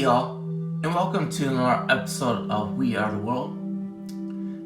y'all, and welcome to another episode of We Are the World.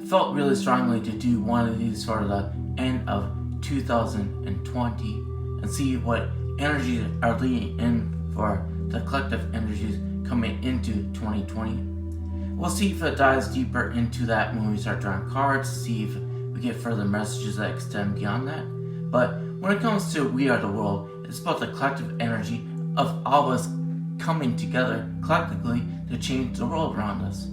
I felt really strongly to do one of these for the end of 2020 and see what energies are leading in for the collective energies coming into 2020. We'll see if it dives deeper into that when we start drawing cards, see if we get further messages that extend beyond that. But when it comes to We Are the World, it's about the collective energy of all of us coming together collectively to change the world around us.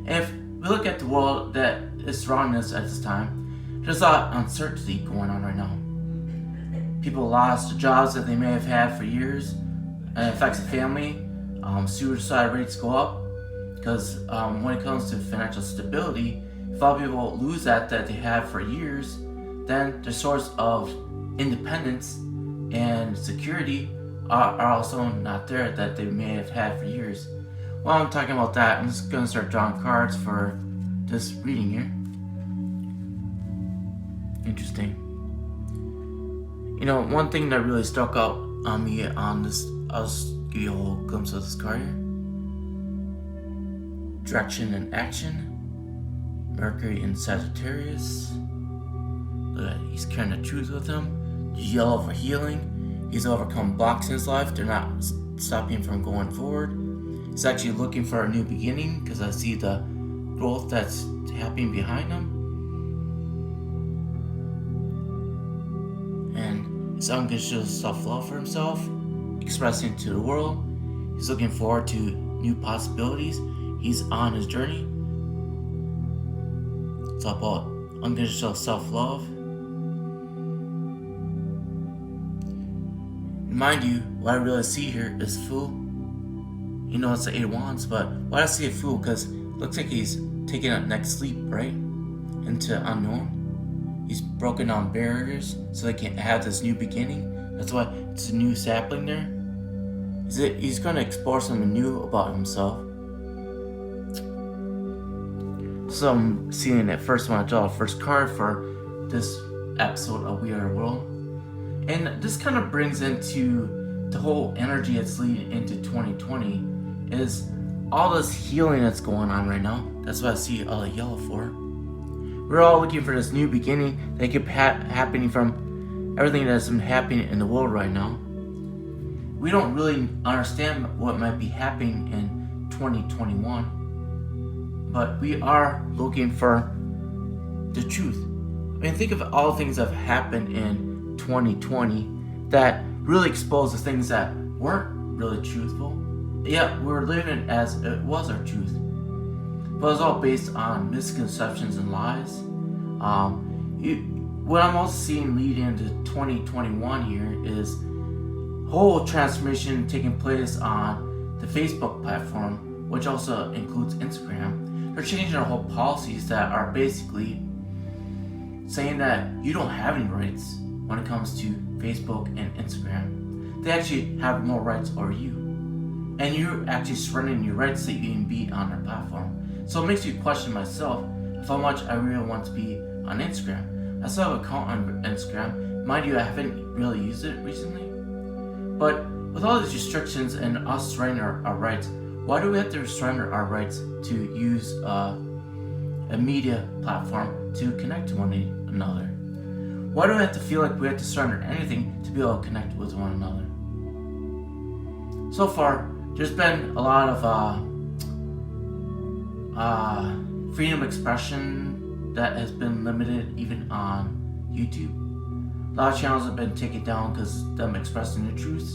And if we look at the world that is surrounding us at this time, there's a lot of uncertainty going on right now. People lost the jobs that they may have had for years, and it affects the family. Suicide rates go up because when it comes to financial stability, if a lot of people lose that they have for years, then the source of independence and security are also not there that they may have had for years. While I'm talking about that, I'm just going to start drawing cards for this reading here. Interesting. You know, one thing that really stuck out on me on this, I'll just give you a whole glimpse of this card here. Direction and action. Mercury in Sagittarius. Look at that, he's carrying the truth with him. Yellow for healing. He's overcome blocks in his life. They're not stopping him from going forward. He's actually looking for a new beginning because I see the growth that's happening behind him. And his unconditional self-love for himself, expressing it to the world. He's looking forward to new possibilities. He's on his journey. It's all about unconditional self-love. Mind you, what I really see here is Fool. You know it's the 8 of Wands, but why do I see a Fool? Because it looks like he's taking a next leap, right? Into unknown. He's broken down barriers so they can have this new beginning. That's why it's a new sapling there. He's going to explore something new about himself. So I'm seeing that first when I draw the first card for this episode of We Are the World. And this kind of brings into the whole energy that's leading into 2020 is all this healing that's going on right now. That's what I see all the yellow for. We're all looking for this new beginning that could be happening from everything that's been happening in the world right now. We don't really understand what might be happening in 2021, but we are looking for the truth. I mean, think of all the things that have happened in 2020 that really exposed the things that weren't really truthful. Yeah, we're living as it was our truth, but it's all based on misconceptions and lies. What I'm also seeing lead into 2021 here is whole transformation taking place on the Facebook platform, which also includes Instagram. They're changing our whole policies that are basically saying that you don't have any rights when it comes to Facebook and Instagram. They actually have more rights over you. And you're actually surrendering your rights that you can be on their platform. So it makes me question myself of how much I really want to be on Instagram. I still have an account on Instagram. Mind you, I haven't really used it recently. But with all these restrictions and us surrendering our rights, why do we have to surrender our rights to use a media platform to connect to one another? Why do we have to feel like we have to surrender anything to be able to connect with one another? So far, there's been a lot of freedom of expression that has been limited even on YouTube. A lot of channels have been taken down because of them expressing the truth.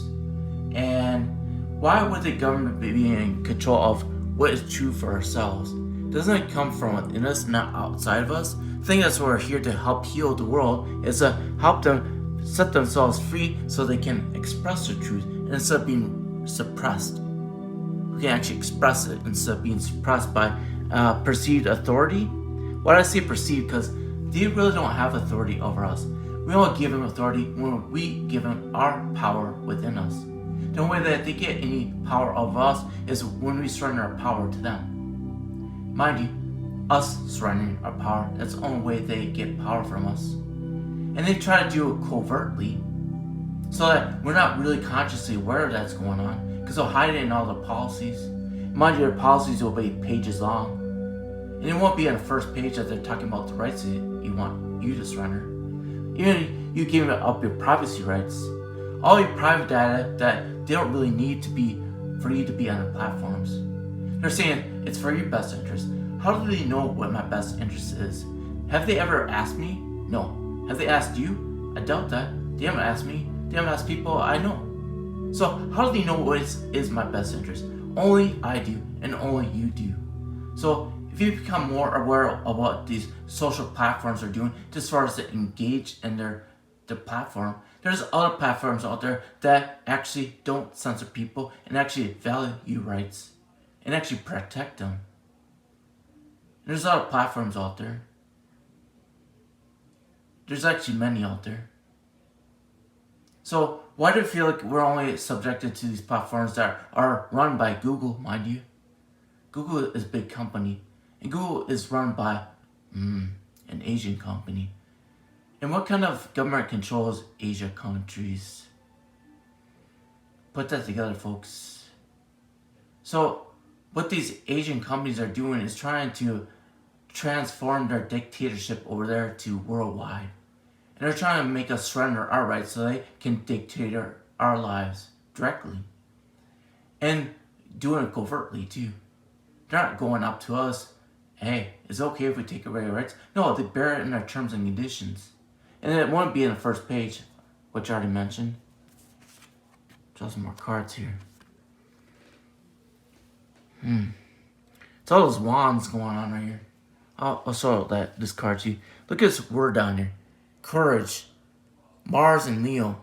And why would the government be in control of what is true for ourselves? Doesn't it come from within us, not outside of us? I think that's why we're here to help heal the world, is to help them set themselves free so they can express their truth instead of being suppressed. We can actually express it instead of being suppressed by perceived authority. Why do I say perceived? Because they really don't have authority over us. We only give them authority when we give them our power within us. The only way that they get any power over us is when we surrender our power to them. Mind you, us surrendering our power, that's the only way they get power from us. And they try to do it covertly so that we're not really consciously aware that's going on, because they'll hide it in all the policies. Mind you, their policies will be pages long. And it won't be on the first page that they're talking about the rights that you want you to surrender. Even you giving up your privacy rights. All your private data that they don't really need to be for you to be on the platforms. They're saying it's for your best interest. How do they know what my best interest is? Have they ever asked me? No. Have they asked you? I doubt that. They haven't asked me. They haven't asked people I know. So how do they know what is my best interest? Only I do, and only you do. So if you become more aware of what these social platforms are doing, just as far as to engage in their platform, there's other platforms out there that actually don't censor people and actually value rights and actually protect them. There's a lot of platforms out there. There's actually many out there. So why do you feel like we're only subjected to these platforms that are run by Google, mind you? Google is a big company. And Google is run by an Asian company. And what kind of government controls Asia countries? Put that together, folks. So what these Asian companies are doing is trying to transform their dictatorship over there to worldwide. And they're trying to make us surrender our rights so they can dictate our lives directly. And doing it covertly too. They're not going up to us, hey, is it okay if we take away our rights? No, they bear it in their terms and conditions. And it won't be in the first page, which I already mentioned. Draw some more cards here. It's all those wands going on right here. I'll show this card to you. Look at this word down here. Courage. Mars and Leo.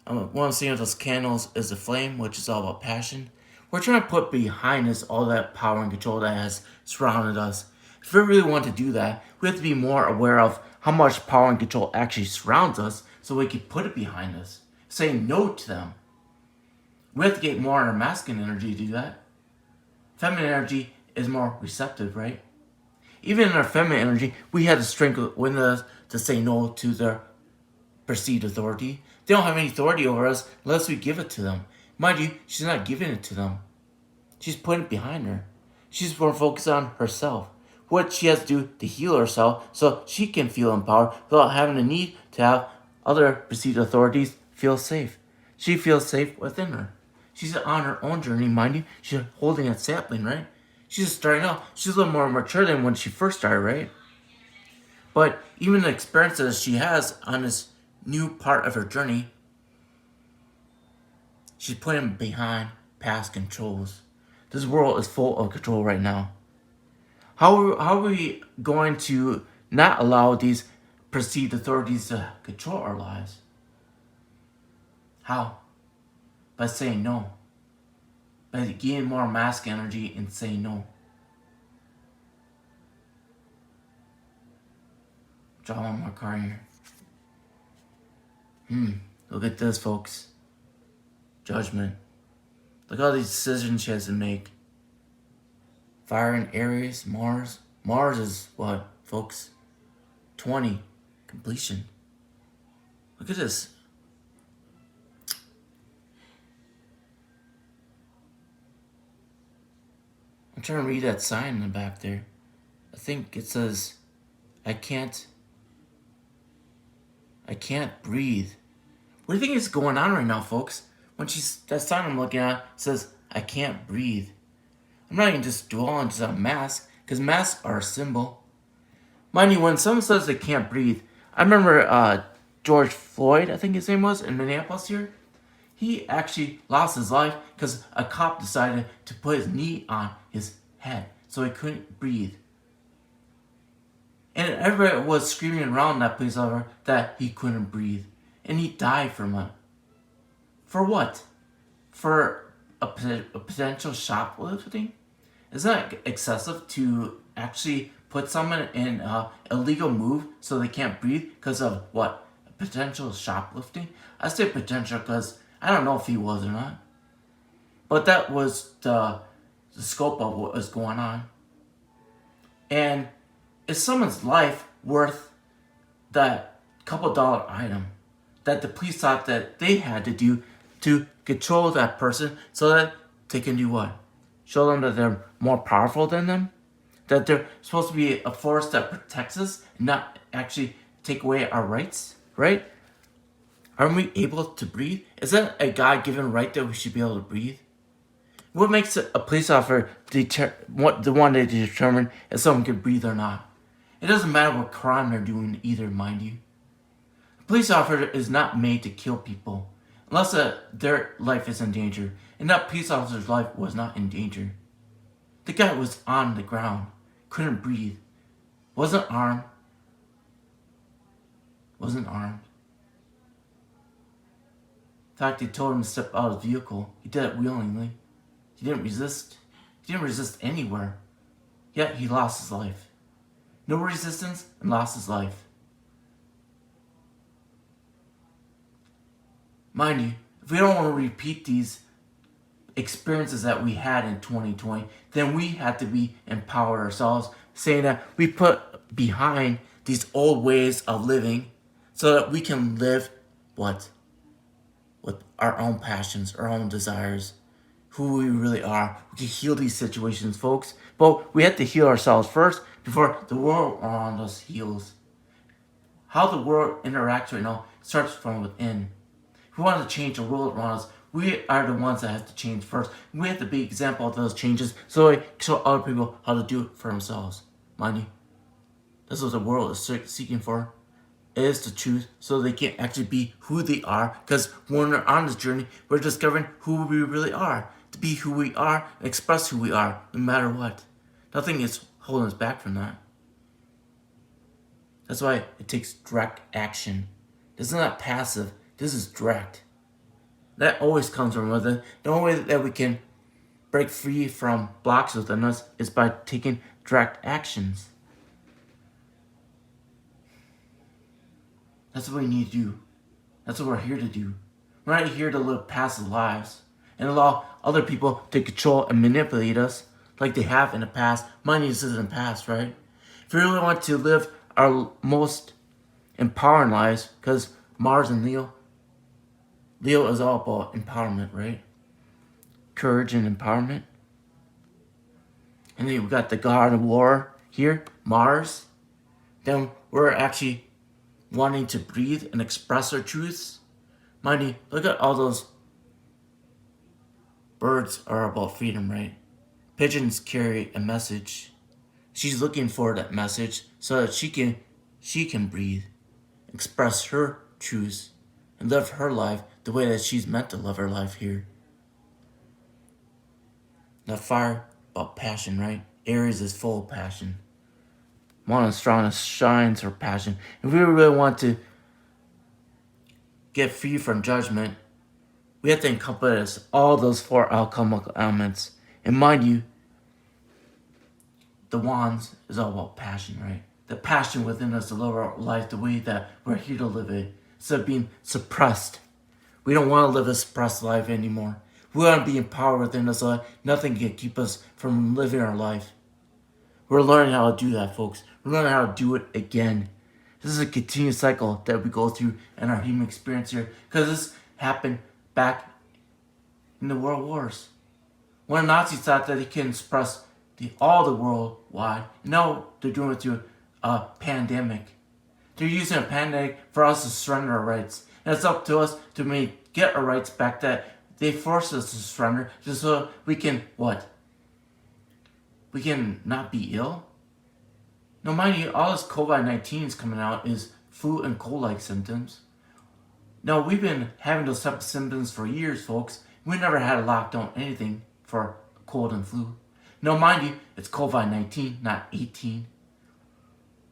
What I'm seeing with those candles is the flame, which is all about passion. We're trying to put behind us all that power and control that has surrounded us. If we really want to do that, we have to be more aware of how much power and control actually surrounds us so we can put it behind us. Say no to them. We have to get more on our masculine energy to do that. Feminine energy is more receptive, right? Even in our feminine energy, we have the strength within us to say no to their perceived authority. They don't have any authority over us unless we give it to them. Mind you, she's not giving it to them. She's putting it behind her. She's more focused on herself. What she has to do to heal herself so she can feel empowered without having the need to have other perceived authorities feel safe. She feels safe within her. She's on her own journey, mind you. She's holding a sapling, right? She's just starting out. She's a little more mature than when she first started, right? But even the experiences she has on this new part of her journey, she's putting behind past controls. This world is full of control right now. How are we going to not allow these perceived authorities to control our lives? How? By saying no. By gaining more masculine energy and saying no. Draw one more card here. Look at this, folks. Judgment. Look at all these decisions she has to make. Fire in Aries, Mars. Mars is what, folks? 20. Completion. Look at this. I'm trying to read that sign in the back there. I think it says, I can't breathe. What do you think is going on right now, folks? When that sign I'm looking at says, I can't breathe. I'm not even just dwelling just on masks, because masks are a symbol. Mind you, when someone says they can't breathe, I remember George Floyd, I think his name was, in Minneapolis here. He actually lost his life because a cop decided to put his knee on his head so he couldn't breathe. And everybody was screaming around that police officer that he couldn't breathe. And he died from it. For what? For a potential shoplifting? Isn't that excessive to actually put someone in an illegal move so they can't breathe because of what? Potential shoplifting? I say potential because I don't know if he was or not. But that was the scope of what was going on. And is someone's life worth that couple dollar item that the police thought that they had to do to control that person so that they can do what? Show them that they're more powerful than them? That they're supposed to be a force that protects us and not actually take away our rights, right? Aren't we able to breathe? Is that a God-given right that we should be able to breathe? What makes a police officer the one to determine if someone can breathe or not? It doesn't matter what crime they're doing either, mind you. A police officer is not made to kill people unless their life is in danger. And that police officer's life was not in danger. The guy was on the ground, couldn't breathe, wasn't armed. In fact, they told him to step out of the vehicle. He did it willingly. He didn't resist. He didn't resist anywhere. Yet he lost his life. No resistance and lost his life. Mind you, if we don't want to repeat these experiences that we had in 2020, then we have to be empowered ourselves, saying that we put behind these old ways of living so that we can live what? With our own passions, our own desires, who we really are. We can heal these situations, folks. But we have to heal ourselves first before the world around us heals. How the world interacts right now starts from within. If we want to change the world around us, we are the ones that have to change first. We have to be an example of those changes so we show other people how to do it for themselves. Mind you, that's what the world is seeking for. It is the truth, so they can actually be who they are. Because when we're on this journey, we're discovering who we really are. To be who we are and express who we are, no matter what. Nothing is holding us back from that. That's why it takes direct action. This is not passive. This is direct. That always comes from within. The only way that we can break free from blocks within us is by taking direct actions. That's what we need to do. That's what we're here to do. We're not here to live passive lives and allow other people to control and manipulate us like they have in the past. Mind you, this is in the past, right? If we really want to live our most empowering lives, because Mars and Leo is all about empowerment, right? Courage and empowerment. And then we've got the God of War here, Mars. Then we're actually wanting to breathe and express our truths. Mind you, look at all those birds are about freedom, right? Pigeons carry a message. She's looking for that message so that she can breathe, express her truths, and live her life the way that she's meant to live her life here. Now fire, about passion, right? Aries is full of passion. One of the strongest shines her passion. If we really want to get free from judgment, we have to encompass all those four alchemical elements. And mind you, the wands is all about passion, right? The passion within us to live our life the way that we're here to live it, instead of being suppressed. We don't want to live a suppressed life anymore. We want to be empowered within us so that nothing can keep us from living our life. We're learning how to do that, folks. We're learning how to do it again. This is a continuous cycle that we go through in our human experience here, because this happened back in the World Wars. When the Nazis thought that they can suppress all the worldwide, now they're doing it through a pandemic. They're using a pandemic for us to surrender our rights. And it's up to us to get our rights back that they forced us to surrender just so we can, what? We can not be ill? No, mind you, all this COVID-19 is coming out is flu and cold-like symptoms. Now, we've been having those type of symptoms for years, folks. We never had a lockdown anything for cold and flu. Now, mind you, it's COVID-19, not 18.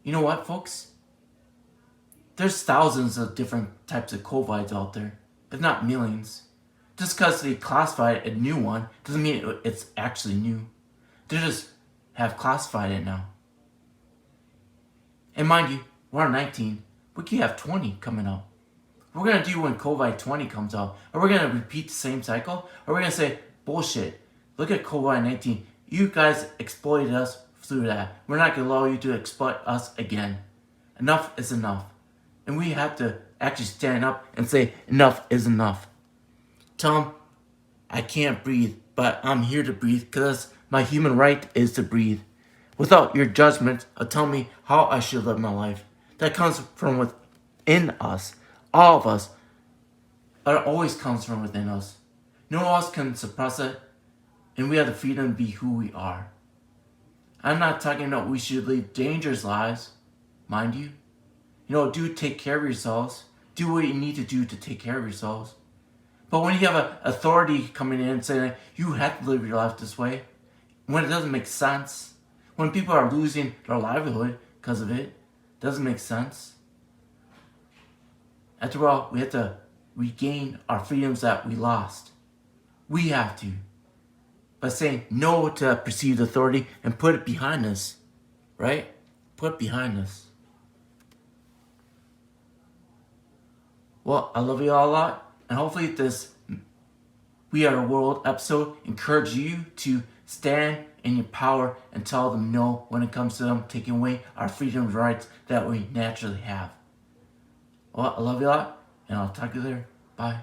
You know what, folks? There's thousands of different types of COVIDs out there, if not millions. Just because they classified a new one doesn't mean it's actually new. They just have classified it now. And mind you, we're on 19. We could have 20 coming out. We're going to do when COVID-20 comes out. Are we going to repeat the same cycle? Or are we going to say, bullshit, look at COVID-19. You guys exploited us through that. We're not going to allow you to exploit us again. Enough is enough. And we have to actually stand up and say, enough is enough. Tell them, I can't breathe but I'm here to breathe because my human right is to breathe. Without your judgment of telling me how I should live my life. That comes from within us. All of us. It always comes from within us. No one else can suppress it, and we have the freedom to be who we are. I'm not talking about we should live dangerous lives, mind you. Do take care of yourselves. Do what you need to do to take care of yourselves. But when you have an authority coming in and saying you have to live your life this way, when it doesn't make sense, when people are losing their livelihood because of it, doesn't make sense. After all, we have to regain our freedoms that we lost. We have to. By saying no to perceived authority and put it behind us. Right? Put it behind us. Well, I love you all a lot. And hopefully this We Are the World episode encouraged you to stand in your power and tell them no when it comes to them taking away our freedom and rights that we naturally have. Well, I love you a lot, and I'll talk to you later. Bye.